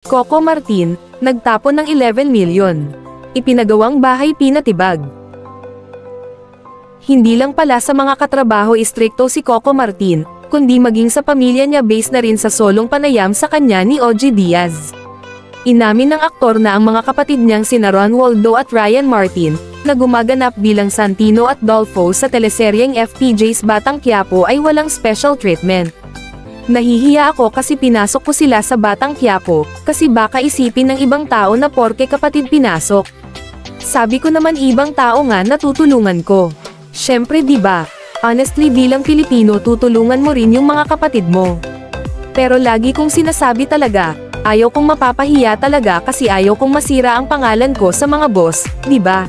Coco Martin, nagtapon ng 11 milyon. Ipinagawang bahay pinatibag. Hindi lang pala sa mga katrabaho istrikto si Coco Martin, kundi maging sa pamilya niya based na rin sa solong panayam sa kanya ni OG Diaz. Inamin ng aktor na ang mga kapatid niyang sina Ron Waldo at Ryan Martin, na gumaganap bilang Santino at Dolfo sa teleseryeng FPJ's Batang Quiapo ay walang special treatment. Nahihiya ako kasi pinasok ko sila sa Batang Quiapo, kasi baka isipin ng ibang tao na porke kapatid pinasok. Sabi ko naman ibang tao nga na tutulungan ko. Syempre diba, honestly bilang Pilipino tutulungan mo rin yung mga kapatid mo. Pero lagi kong sinasabi talaga, ayaw kong mapapahiya talaga kasi ayaw kong masira ang pangalan ko sa mga boss, diba?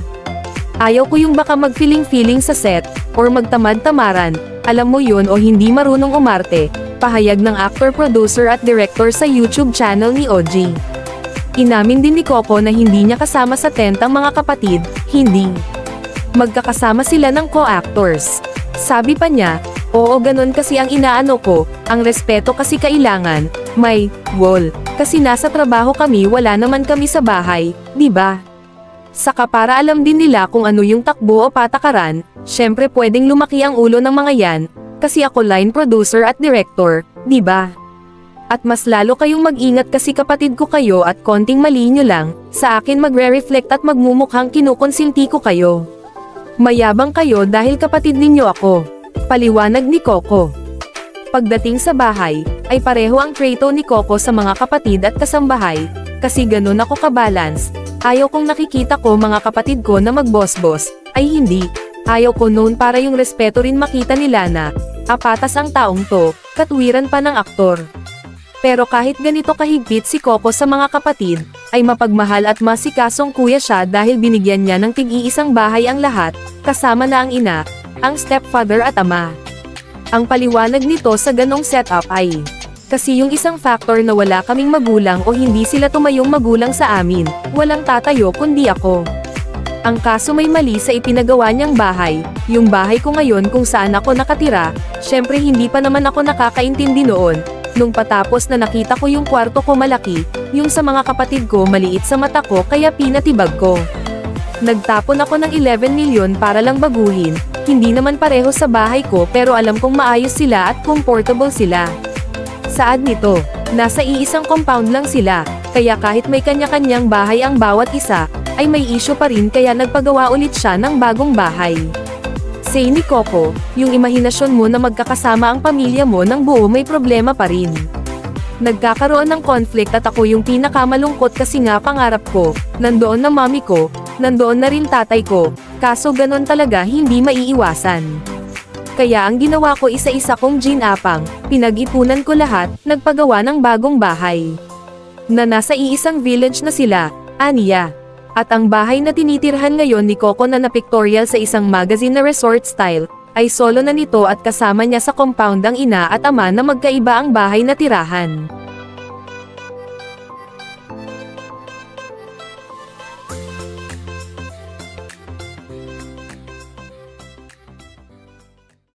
Ayaw ko yung baka mag-feeling sa set, or magtamad-tamaran, alam mo yun o hindi marunong umarte. Pahayag ng actor, producer at director sa YouTube channel ni OG. Inamin din ni Coco na hindi niya kasama sa tent ang mga kapatid, hindi. Magkakasama sila ng co-actors. Sabi pa niya, oo ganun kasi ang inaano ko, ang respeto kasi kailangan, may wall, kasi nasa trabaho kami wala naman kami sa bahay, di ba? Saka para alam din nila kung ano yung takbo o patakaran, syempre pwedeng lumaki ang ulo ng mga yan, kasi ako line producer at director, di ba? At mas lalo kayong mag-ingat kasi kapatid ko kayo at konting mali nyo lang, sa akin magre-reflect at magmumukhang kinukonsinti ko kayo. Mayabang kayo dahil kapatid ninyo ako. Paliwanag ni Coco. Pagdating sa bahay, ay pareho ang trato ni Coco sa mga kapatid at kasambahay, kasi ganun ako kabalance. Ayaw kong nakikita ko mga kapatid ko na mag-boss-boss, ay hindi. Ayaw ko noon para yung respeto rin makita nila na, patas ang taong to, katwiran pa ng aktor. Pero kahit ganito kahigpit si Coco sa mga kapatid, ay mapagmahal at masikasong kuya siya dahil binigyan niya ng tig-iisang bahay ang lahat, kasama na ang ina, ang stepfather at ama. Ang paliwanag nito sa ganong setup ay, kasi yung isang factor na wala kaming magulang o hindi sila tumayong magulang sa amin, walang tatayo kundi ako. Ang kaso may mali sa ipinagawa niyang bahay, yung bahay ko ngayon kung saan ako nakatira, syempre hindi pa naman ako nakakaintindi noon, nung patapos na nakita ko yung kwarto ko malaki, yung sa mga kapatid ko maliit sa mata ko kaya pinatibag ko. Nagtapon ako ng 11 milyon para lang baguhin, hindi naman pareho sa bahay ko pero alam kong maayos sila at comfortable sila. Saad nito, nasa iisang compound lang sila, kaya kahit may kanya-kanyang bahay ang bawat isa, ay may issue pa rin kaya nagpagawa ulit siya ng bagong bahay. Say ni Coco, yung imahinasyon mo na magkakasama ang pamilya mo ng buo may problema pa rin. Nagkakaroon ng conflict at ako yung pinakamalungkot kasi nga pangarap ko, nandoon na mami ko, nandoon na rin tatay ko, kaso ganon talaga hindi maiiwasan. Kaya ang ginawa ko isa-isa kong ginapang, pinag-ipunan ko lahat, nagpagawa ng bagong bahay. Na nasa iisang village na sila, aniya. At ang bahay na tinitirhan ngayon ni Coco na na-pictorial sa isang magazine na resort style, ay solo na nito at kasama niya sa compound ang ina at ama na magkaiba ang bahay na tirahan.